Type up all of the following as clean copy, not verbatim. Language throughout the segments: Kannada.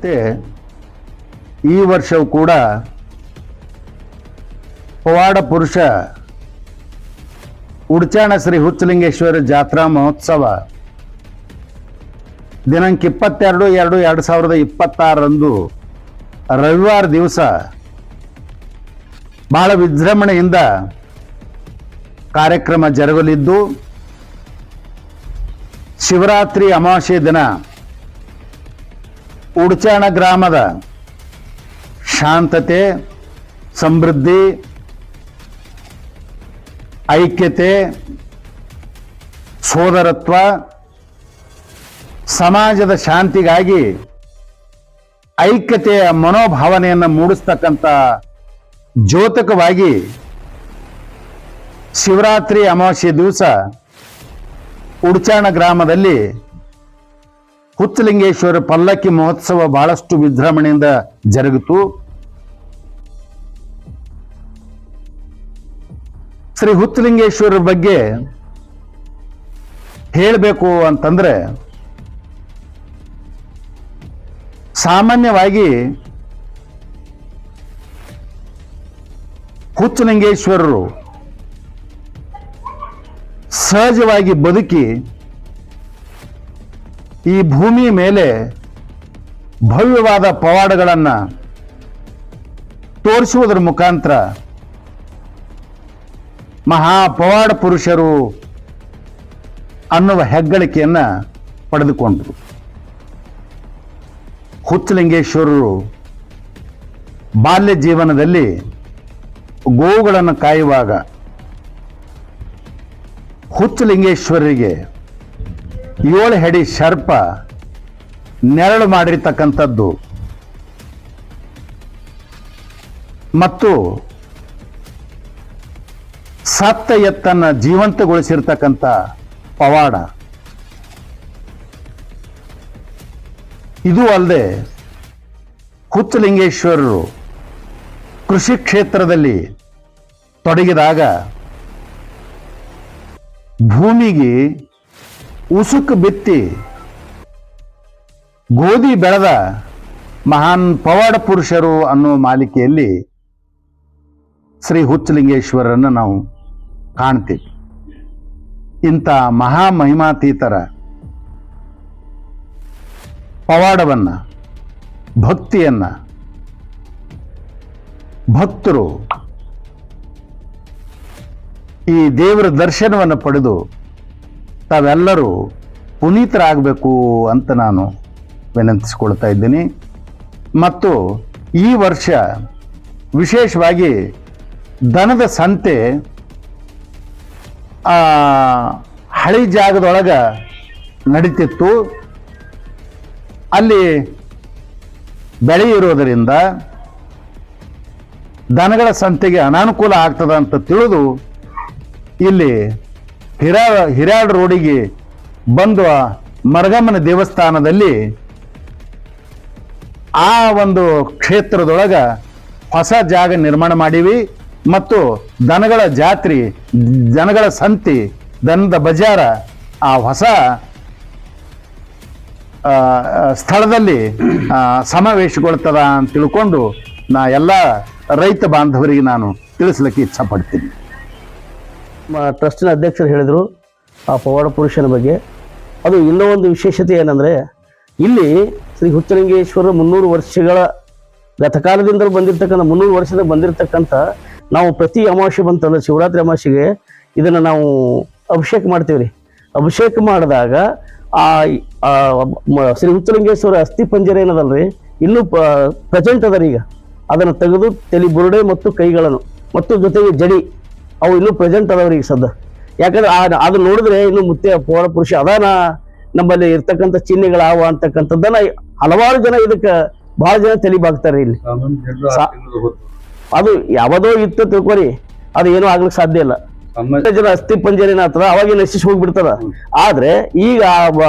ಮತ್ತೆ ಈ ವರ್ಷವೂ ಕೂಡ ಪವಾಡ ಪುರುಷ ಉಡ್ಚಾಣ ಶ್ರೀ ಹುಚ್ಚಲಿಂಗೇಶ್ವರ ಜಾತ್ರಾ ಮಹೋತ್ಸವ ದಿನಾಂಕ 22/2/2026 ರವಿವಾರ ದಿವಸ ಬಹಳ ವಿಜೃಂಭಣೆಯಿಂದ ಕಾರ್ಯಕ್ರಮ ಜರುಗಲಿದ್ದು, ಶಿವರಾತ್ರಿ ಅಮಾವಾಸ್ಯೆ ದಿನ ಉಡ್ಚಾಣ ಗ್ರಾಮದ ಶಾಂತತೆ, ಸಮೃದ್ಧಿ, ಐಕ್ಯತೆ, ಸೋದರತ್ವ, ಸಮಾಜದ ಶಾಂತಿಗಾಗಿ ಐಕ್ಯತೆಯ ಮನೋಭಾವನೆಯನ್ನು ಮೂಡಿಸ್ತಕ್ಕಂಥ ದ್ಯೋತಕವಾಗಿ ಶಿವರಾತ್ರಿ ಅಮಾವಾಸ್ಯೆ ದಿವಸ ಉಡ್ಚಾಣ ಗ್ರಾಮದಲ್ಲಿ ಹುಚ್ಚಲಿಂಗೇಶ್ವರ ಪಲ್ಲಕ್ಕಿ ಮಹೋತ್ಸವ ಬಹಳಷ್ಟು ವಿಜೃಂಭಣೆಯಿಂದ ಜರುಗಿತು. ಶ್ರೀ ಹುಚ್ಚಲಿಂಗೇಶ್ವರ ಬಗ್ಗೆ ಹೇಳಬೇಕು ಅಂತಂದ್ರೆ, ಸಾಮಾನ್ಯವಾಗಿ ಹುಚ್ಚಲಿಂಗೇಶ್ವರರು ಸಹಜವಾಗಿ ಬದುಕಿ ಈ ಭೂಮಿ ಮೇಲೆ ಭವ್ಯವಾದ ಪವಾಡಗಳನ್ನು ತೋರಿಸುವುದರ ಮುಖಾಂತರ ಮಹಾ ಪವಾಡ ಪುರುಷರು ಅನ್ನುವ ಹೆಗ್ಗಳಿಕೆಯನ್ನು ಪಡೆದುಕೊಂಡರು. ಹುಚ್ಚಲಿಂಗೇಶ್ವರರು ಬಾಲ್ಯ ಜೀವನದಲ್ಲಿ ಗೋವುಗಳನ್ನು ಕಾಯುವಾಗ ಹುಚ್ಚಲಿಂಗೇಶ್ವರರಿಗೆ 7 ಹೆಡಿ ಸರ್ಪ ನೆರಳು ಮಾಡಿರ್ತಕ್ಕಂಥದ್ದು ಮತ್ತು ಸತ್ತ ಎತ್ತನ್ನು ಜೀವಂತಗೊಳಿಸಿರ್ತಕ್ಕಂಥ ಪವಾಡ. ಇದು ಅಲ್ಲದೆ ಹುಚ್ಚಲಿಂಗೇಶ್ವರರು ಕೃಷಿ ಕ್ಷೇತ್ರದಲ್ಲಿ ತೊಡಗಿದಾಗ ಭೂಮಿಗೆ ಉಸುಕು ಬಿತ್ತಿ ಗೋಧಿ ಬೆಳೆದ ಮಹಾನ್ ಪವಾಡ ಪುರುಷರು ಅನ್ನುವ ಮಾಲಿಕೆಯಲ್ಲಿ ಶ್ರೀ ಹುಚ್ಚಲಿಂಗೇಶ್ವರರನ್ನು ನಾವು ಕಾಣ್ತೀವಿ. ಇಂಥ ಮಹಾಮಹಿಮಾತೀತರ ಪವಾಡವನ್ನ, ಭಕ್ತಿಯನ್ನ ಭಕ್ತರು ಈ ದೇವರ ದರ್ಶನವನ್ನು ಪಡೆದು ತಾವೆಲ್ಲರೂ ಪುನೀತರಾಗಬೇಕು ಅಂತ ನಾನು ವಿನಂತಿಸಿಕೊಳ್ತಾ ಇದ್ದೀನಿ. ಮತ್ತು ಈ ವರ್ಷ ವಿಶೇಷವಾಗಿ ದನದ ಸಂತೆ ಹಳಿ ಜಾಗದೊಳಗೆ ನಡೀತಿತ್ತು. ಅಲ್ಲಿ ಬೆಳೆ ಇರೋದರಿಂದ ದನಗಳ ಸಂತೆಗೆ ಅನಾನುಕೂಲ ಆಗ್ತದ ಅಂತ ತಿಳಿದು ಇಲ್ಲಿ ಹಿರಾಡ್ ರೋಡಿಗೆ ಬಂದು ಮರಗಮ್ಮನ ದೇವಸ್ಥಾನದಲ್ಲಿ ಆ ಒಂದು ಕ್ಷೇತ್ರದೊಳಗ ಹೊಸ ಜಾಗ ನಿರ್ಮಾಣ ಮಾಡೀವಿ. ಮತ್ತು ದನಗಳ ಜಾತ್ರೆ, ದನಗಳ ಸಂತೆ, ದನದ ಬಜಾರ ಆ ಹೊಸ ಸ್ಥಳದಲ್ಲಿ ಸಮಾವೇಶಗೊಳ್ತದ ಅಂತ ತಿಳ್ಕೊಂಡು ನಾ ಎಲ್ಲ ರೈತ ಬಾಂಧವರಿಗೆ ನಾನು ತಿಳಿಸ್ಲಿಕ್ಕೆ ಇಚ್ಛಪಡ್ತೀನಿ. ಟ್ರಸ್ಟಿನ ಅಧ್ಯಕ್ಷರು ಹೇಳಿದರು ಆ ಪವಾಡ ಪುರುಷನ ಬಗ್ಗೆ. ಅದು ಇನ್ನೂ ಒಂದು ವಿಶೇಷತೆ ಏನಂದರೆ, ಇಲ್ಲಿ ಶ್ರೀ ಹುಚ್ಚಲಿಂಗೇಶ್ವರ 300 ವರ್ಷಗಳ ಗತಕಾಲದಿಂದ ಬಂದಿರತಕ್ಕಂಥ 300 ವರ್ಷದ ಬಂದಿರತಕ್ಕಂಥ ನಾವು ಪ್ರತಿ ಅಮಾವಾಸ್ಯೆ ಬಂತಂದ್ರೆ ಶಿವರಾತ್ರಿ ಅಮಾವಾಸ್ಯೆಗೆ ಇದನ್ನು ನಾವು ಅಭಿಷೇಕ ಮಾಡ್ತೀವಿ ರೀ. ಅಭಿಷೇಕ ಮಾಡಿದಾಗ ಆ ಶ್ರೀ ಹುಚ್ಚಲಿಂಗೇಶ್ವರ ಅಸ್ಥಿ ಪಂಜರ ಏನದಲ್ರಿ ಇನ್ನೂ ಪ್ರೆಸೆಂಟ್ ಅದ ರೀ. ಈಗ ಅದನ್ನು ತೆಗೆದು ತಲೆ ಬುರುಡೆ ಮತ್ತು ಕೈಗಳನ್ನು ಮತ್ತು ಜೊತೆಗೆ ಜಡಿ ಅವು ಇನ್ನೂ ಪ್ರೆಸೆಂಟ್ ಅದಾವ್ರಿ ಈಗ ಸದ್ದ. ಯಾಕಂದ್ರೆ ಅದು ನೋಡಿದ್ರೆ ಇನ್ನು ಮುತ್ತೆ ಪವಾಡ ಪುರುಷ ಅದಾನ ನಮ್ಮಲ್ಲಿ ಇರ್ತಕ್ಕಂಥ ಚಿಹ್ನೆಗಳಾವ ಅಂತಕ್ಕಂಥದ್ದನ್ನ ಹಲವಾರು ಜನ ಇದಕ್ಕೆ ಬಹಳ ಜನ ತಲೆಬಾಗ್ತಾರೆ. ಇಲ್ಲಿ ಅದು ಯಾವದೋ ಇತ್ತು ತಿಳ್ಕೊರಿ, ಅದು ಏನೂ ಆಗ್ಲಿಕ್ಕೆ ಸಾಧ್ಯ ಇಲ್ಲ. ಜನ ಅಸ್ಥಿ ಪಂಜರಿನ ಆಗ್ತದ, ಅವಾಗ ನಶಿಸಿ ಹೋಗ್ಬಿಡ್ತದ. ಆದ್ರೆ ಈಗ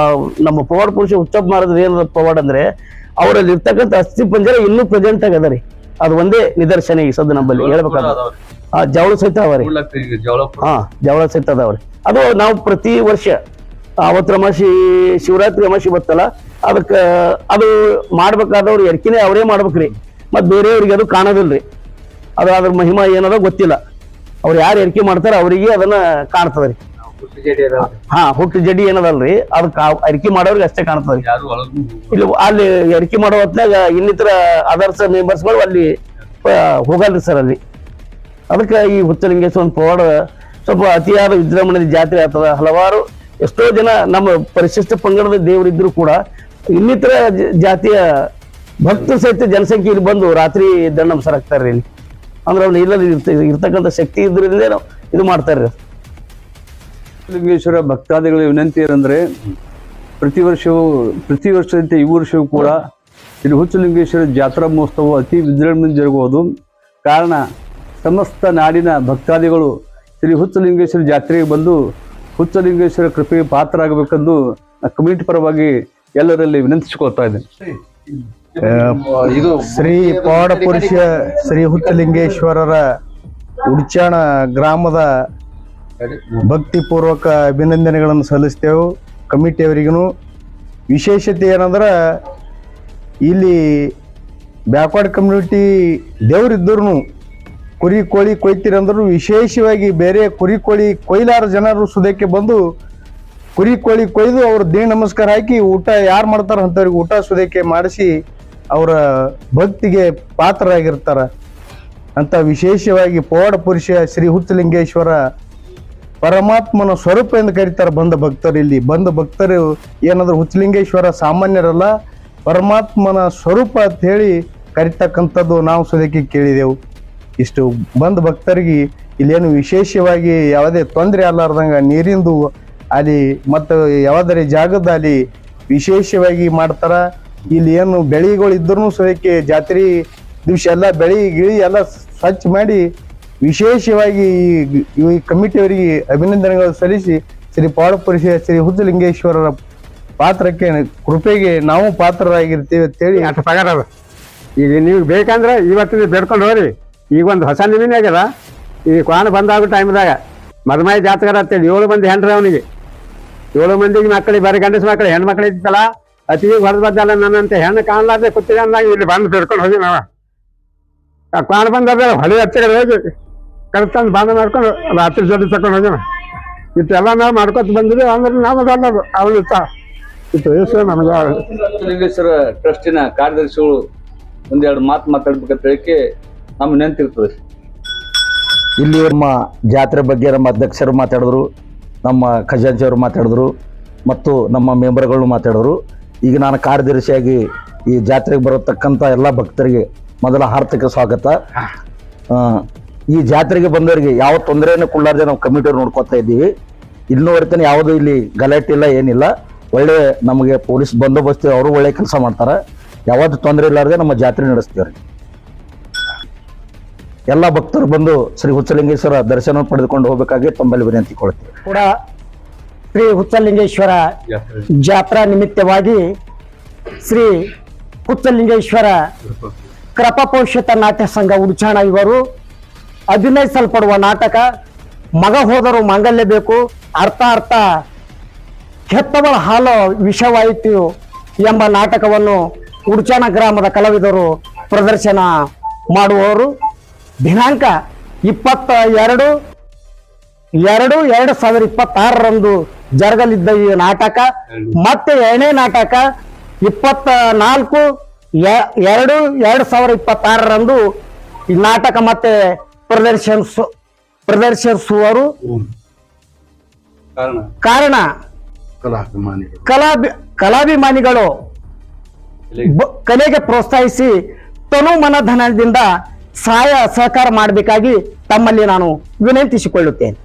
ನಮ್ಮ ಪವಾಡ ಪುರುಷ ಹುಚ್ಚಪ್ಪ ಮಾಡಿದ್ರೆ ಏನದ ಪವಾಡ ಅಂದ್ರೆ, ಅವರಲ್ಲಿ ಇರ್ತಕ್ಕಂಥ ಅಸ್ಥಿ ಪಂಜರ ಇನ್ನೂ ಪ್ರೆಸೆಂಟ್ ಆಗದ ರೀ. ಅದು ಒಂದೇ ನಿದರ್ಶನ ಈಗ ಸದ್ದ ನಮ್ಮಲ್ಲಿ ಹೇಳ್ಬೇಕಾದ್ರೆ. ಜವಳ ಸಹಿತ ಅವರಿ, ಜವಳ ಸಹಿತ ಅದಾವ್ರಿ. ಅದು ನಾವು ಪ್ರತಿ ವರ್ಷ ಅವತ್ತು ಅಮಾವಾಸ್ಯೆ ಶಿವರಾತ್ರಿ ಅಮಾವಾಸ್ಯೆ ಬರ್ತಲ್ಲ, ಅದಕ್ಕೆ ಅದು ಮಾಡ್ಬೇಕಾದವ್ರು ಎರ್ಕಿನೇ ಅವರೇ ಮಾಡ್ಬೇಕ್ರಿ, ಮತ್ತು ಬೇರೆಯವ್ರಿಗೆ ಅದು ಕಾಣೋದಿಲ್ರಿ. ಅದು ಅದ್ರ ಮಹಿಮಾ ಏನದ ಗೊತ್ತಿಲ್ಲ. ಅವ್ರು ಯಾರು ಎರ್ಕೆ ಮಾಡ್ತಾರ ಅವರಿಗೆ ಅದನ್ನ ಕಾಣ್ತದ್ರಿ. ಹುಟ್ಟು ಜಡಿ ಏನದಲ್ರಿ, ಅದಕ್ಕೆ ಅರಿಕೆ ಮಾಡೋರಿಗೆ ಅಷ್ಟೇ ಕಾಣ್ತದ್ರಿ. ಇಲ್ಲಿ ಅಲ್ಲಿ ಅರಿಕೆ ಮಾಡೋ ಹೊತ್ನಾಗ ಇನ್ನಿತರ ಅದರ್ಸ್ ಮೆಂಬರ್ಸ್ಗಳು ಅಲ್ಲಿ ಹೋಗಲ್ರಿ ಸರ್ ಅಲ್ಲಿ. ಅದಕ್ಕೆ ಈ ಹುಚ್ಚಲಿಂಗೇಶ್ವರ ಪವಾಡ ಸ್ವಲ್ಪ ಅತಿಯಾದ ವಿಜೃಂಭಣೆಯ ಜಾತ್ರೆ ಆಗ್ತದ. ಹಲವಾರು ಎಷ್ಟೋ ಜನ ನಮ್ಮ ಪರಿಶಿಷ್ಟ ಪಂಗಡದ ದೇವರಿದ್ರು ಕೂಡ ಇನ್ನಿತರ ಜಾತಿಯ ಭಕ್ತರು ಸಹಿತ ಜನಸಂಖ್ಯೆ ಇಲ್ಲಿ ಬಂದು ರಾತ್ರಿ ದಂಡಂಸರ ಆಗ್ತಾರ್ರಿ. ಇಲ್ಲಿ ಅಂದ್ರೆ ಅವ್ರು ಇಲ್ಲಲ್ಲಿ ಇರ್ತಕ್ಕಂಥ ಶಕ್ತಿ ಇದ್ರಿಂದ ನಾವು ಇದು ಮಾಡ್ತಾರ್ರಿ. ಲಿಂಗೇಶ್ವರ ಭಕ್ತಾದಿಗಳ ವಿನಂತಿ ಏನಂದ್ರೆ ಪ್ರತಿ ವರ್ಷದಂತೆ ಈ ವರ್ಷವೂ ಕೂಡ ಇಲ್ಲಿ ಹುಚ್ಚಲಿಂಗೇಶ್ವರ ಜಾತ್ರಾ ಮಹೋತ್ಸವ ಅತಿ ವಿಜೃಂಭಣೆ ಜರುಗುವುದು ಕಾರಣ ಸಮಸ್ತ ನಾಡಿನ ಭಕ್ತಾದಿಗಳು ಶ್ರೀ ಹುಚ್ಚಲಿಂಗೇಶ್ವರ ಜಾತ್ರೆಗೆ ಬಂದು ಹುಚ್ಚಲಿಂಗೇಶ್ವರ ಕೃಪೆಗೆ ಪಾತ್ರರಾಗಬೇಕೆಂದು ಕಮಿಟಿ ಪರವಾಗಿ ಎಲ್ಲರಲ್ಲಿ ವಿನಂತಿಸಿಕೊಳ್ತಾ ಇದ್ದೇನೆ. ಇದು ಶ್ರೀ ಪವಾಡ ಪುರುಷ ಶ್ರೀ ಹುಚ್ಚಲಿಂಗೇಶ್ವರರ ಉಡ್ಚಾಣ ಗ್ರಾಮದ ಭಕ್ತಿಪೂರ್ವಕ ಅಭಿನಂದನೆಗಳನ್ನು ಸಲ್ಲಿಸ್ತೇವೆ. ಕಮಿಟಿಯವರಿಗೂ ವಿಶೇಷತೆ ಏನಂದ್ರೆ ಇಲ್ಲಿ ಬ್ಯಾಕ್ವರ್ಡ್ ಕಮ್ಯುನಿಟಿ ದೇವರಿದ್ದರೂ ಕುರಿ ಕೋಳಿ ಕೊಯ್ತೀರಂದ್ರೂ ವಿಶೇಷವಾಗಿ ಬೇರೆ ಕುರಿ ಕೋಳಿ ಕೊಯ್ಲಾರ ಜನರು ಸುದಕ್ಕೆ ಬಂದು ಕುರಿ ಕೋಳಿ ಕೊಯ್ದು ಅವ್ರ ದೇಹ ನಮಸ್ಕಾರ ಹಾಕಿ ಊಟ ಯಾರು ಮಾಡ್ತಾರ ಅಂಥವ್ರಿಗೆ ಊಟ ಸುದಕ್ಕೆ ಮಾಡಿಸಿ ಅವರ ಭಕ್ತಿಗೆ ಪಾತ್ರರಾಗಿರ್ತಾರ ಅಂತ ವಿಶೇಷವಾಗಿ ಪವಾಡ ಪುರುಷ ಶ್ರೀ ಹುಚ್ಚಲಿಂಗೇಶ್ವರ ಪರಮಾತ್ಮನ ಸ್ವರೂಪ ಎಂದು ಕರೀತಾರೆ. ಬಂದ ಭಕ್ತರು ಇಲ್ಲಿ ಬಂದ ಭಕ್ತರು ಏನಾದ್ರು ಹುಚ್ಚಲಿಂಗೇಶ್ವರ ಸಾಮಾನ್ಯರಲ್ಲ, ಪರಮಾತ್ಮನ ಸ್ವರೂಪ ಅಂತ ಹೇಳಿ ಕರಿತಕ್ಕಂಥದ್ದು ನಾವು ಸುದಕ್ಕೆ ಕೇಳಿದೆವು. ಇಷ್ಟು ಬಂದ ಭಕ್ತರಿಗೆ ಇಲ್ಲೇನು ವಿಶೇಷವಾಗಿ ಯಾವುದೇ ತೊಂದರೆ ಅಲ್ಲಾರ್ದಂಗ ನೀರಿಂದು ಅಲ್ಲಿ ಮತ್ತು ಯಾವುದೇ ಜಾಗದ ಅಲ್ಲಿ ವಿಶೇಷವಾಗಿ ಮಾಡ್ತಾರ. ಇಲ್ಲಿ ಏನು ಬೆಳೆಗಳು ಇದ್ರೂ ಸದ್ಯಕ್ಕೆ ಜಾತ್ರೆ ದಿವಸ ಎಲ್ಲ ಬೆಳೆ ಗಿಳಿ ಎಲ್ಲ ಸ್ವಚ್ಛ ಮಾಡಿ ವಿಶೇಷವಾಗಿ ಈ ಕಮಿಟಿಯವರಿಗೆ ಅಭಿನಂದನೆಗಳು ಸಲ್ಲಿಸಿ ಶ್ರೀ ಪವಾಡ ಪುರುಷ ಶ್ರೀ ಹುಚ್ಚಲಿಂಗೇಶ್ವರರ ಪಾತ್ರಕ್ಕೆ ಕೃಪೆಗೆ ನಾವು ಪಾತ್ರರಾಗಿರ್ತೀವಿ ಅಂತೇಳಿ ಪಗಾರ ಅದ. ಈಗ ನೀವು ಬೇಕಂದ್ರೆ ಇವತ್ತಿನ ಬೇಡ್ಕೊಂಡು ಹೋಗ್ರಿ. ಈಗ ಒಂದು ಹೊಸ ನಿಮಿನ ಆಗ್ಯದ. ಈ ಕ್ವಾಣ ಬಂದಾಗೋ ಟೈಮ್ದಾಗ ಮದಮಾಯಿ ಜಾತಕರ ಅಂತೇಳಿ 7 ಮಂದಿ ಹೆಣ್ರಿ ಅವನಿಗೆ. 7 ಮಂದಿಗೆ ಮಕ್ಕಳಿಗೆ ಬರೀ ಗಂಡಸ ಮಕ್ಕಳು ಹೆಣ್ಣು ಮಕ್ಕಳು ಇದ್ದಲ್ಲ ಅತಿಗೆ ಹೊರದು ಬದ್ದಲ್ಲ ನನ್ನಂತೆ ಹೆಣ್ಣು ಕಾಣಲಾರ್ದೆ ಕೂತಿದೆ ಅಂದಾಗ ಇಲ್ಲಿ ಬಂದು ಬೇಡ್ಕೊಂಡು ಹೋಗಿ ನಾವ ಆ ಕ್ವಾಣ ಬಂದ ಹೊಳೆ ಹತ್ತಿರ ಹೋಗಿ ಕರೆಕ್ಟಂದು ಬಾಂಧ ಮಾಡ್ಕೊಂಡು ರಾತ್ರಿ ಜೊತೆ ತಕೊಂಡು ಹೋಗ್ಯಾನ. ಇಷ್ಟೆಲ್ಲ ನಾವು ಮಾಡ್ಕೊತ ಬಂದಿದ್ದೀವಿ ಅಂದ್ರೆ ನಮಗೆ ಅನ್ನೋದು ಅವನು ಇತ್ತು ವಯಸ್ಸು ನಮಗೆ. ಹುಚ್ಚಲಿಂಗೇಶ್ವರ ಟ್ರಸ್ಟಿನ ಕಾರ್ಯದರ್ಶಿಗಳು ಒಂದೆರಡು ಮಾತು ಮಾತಾಡ್ಬೇಕಂತ ಹೇಳಿಕೆ ನಮ್ಮ ನೆನಪಿರ್ತದೆ. ಇಲ್ಲಿ ನಮ್ಮ ಜಾತ್ರೆ ಬಗ್ಗೆ ನಮ್ಮ ಅಧ್ಯಕ್ಷರು ಮಾತಾಡಿದ್ರು, ನಮ್ಮ ಖಜಾಂಚಿಯವರು ಮಾತಾಡಿದ್ರು ಮತ್ತು ನಮ್ಮ ಮೆಂಬರ್ಗಳು ಮಾತಾಡಿದ್ರು. ಈಗ ನಾನು ಕಾರ್ಯದರ್ಶಿಯಾಗಿ ಈ ಜಾತ್ರೆಗೆ ಬರತಕ್ಕಂಥ ಎಲ್ಲ ಭಕ್ತರಿಗೆ ಮೊದಲ ಹಾರ್ದಿಕ ಸ್ವಾಗತ. ಈ ಜಾತ್ರೆಗೆ ಬಂದವರಿಗೆ ಯಾವ ತೊಂದರೆಯನ್ನು ಕೊಡಲಾರ್ದೆ ನಾವು ಕಮಿಟಿಯವ್ರು ನೋಡ್ಕೊತಾ ಇದ್ದೀವಿ. ಇನ್ನೂವರೆತನ ಯಾವುದು ಇಲ್ಲಿ ಗಲಾಟೆ ಇಲ್ಲ, ಏನಿಲ್ಲ. ಒಳ್ಳೆ ನಮಗೆ ಪೊಲೀಸ್ ಬಂದೋಬಸ್ತ್ ಅವರು ಒಳ್ಳೆ ಕೆಲಸ ಮಾಡ್ತಾರೆ. ಯಾವುದು ತೊಂದರೆ ಇಲ್ಲಾರ್ದೆ ನಮ್ಮ ಜಾತ್ರೆ ನಡೆಸ್ತೀವ್ರಿ. ಎಲ್ಲ ಭಕ್ತರು ಬಂದು ಶ್ರೀ ಹುಚ್ಚಲಿಂಗೇಶ್ವರ ದರ್ಶನ ಪಡೆದುಕೊಂಡು ಹೋಗಬೇಕಾಗಿ ತಮ್ಮಲ್ಲಿ ವಿನಂತಿ ಕೊಡ್ತೀವಿ. ಕೂಡ ಶ್ರೀ ಹುಚ್ಚಲಿಂಗೇಶ್ವರ ಜಾತ್ರಾ ನಿಮಿತ್ತವಾಗಿ ಶ್ರೀ ಹುಚ್ಚಲಿಂಗೇಶ್ವರ ಕೃಪಾಪೋಷಿತ ನಾಟ್ಯ ಸಂಘ ಉಡ್ಚಾಣ ಇವರು ಅಭಿನಯಿಸಲ್ಪಡುವ ನಾಟಕ ಮಗ ಹೋದರೂ ಮಾಂಗಲ್ಯ ಬೇಕು, ಅರ್ಥ ಅರ್ಥ ಹೆತ್ತವಳ ಹಾಲು ವಿಷವಾಯಿತು ಎಂಬ ನಾಟಕವನ್ನು ಉಡ್ಚಾಣ ಗ್ರಾಮದ ಕಲಾವಿದರು ಪ್ರದರ್ಶನ ಮಾಡುವವರು. ದಿನಾಂಕ 22/2/2026 ಜರುಗಲಿದ್ದ ಈ ನಾಟಕ ಮತ್ತೆ ಎರಡನೇ ನಾಟಕ 24/2/2026 ಈ ನಾಟಕ ಮತ್ತೆ ಪ್ರದರ್ಶಿಸುವರು. ಕಾರಣ ಕಲಾಭಿಮಾನಿಗಳು ಕಲೆಗೆ ಪ್ರೋತ್ಸಾಹಿಸಿ ತನು ಮನಧನದಿಂದ ಸಹಾಯ ಸಹಕಾರ ಮಾಡಬೇಕಾಗಿ ತಮ್ಮಲ್ಲಿ ನಾನು ವಿನಂತಿಸಿಕೊಳ್ಳುತ್ತೇನೆ.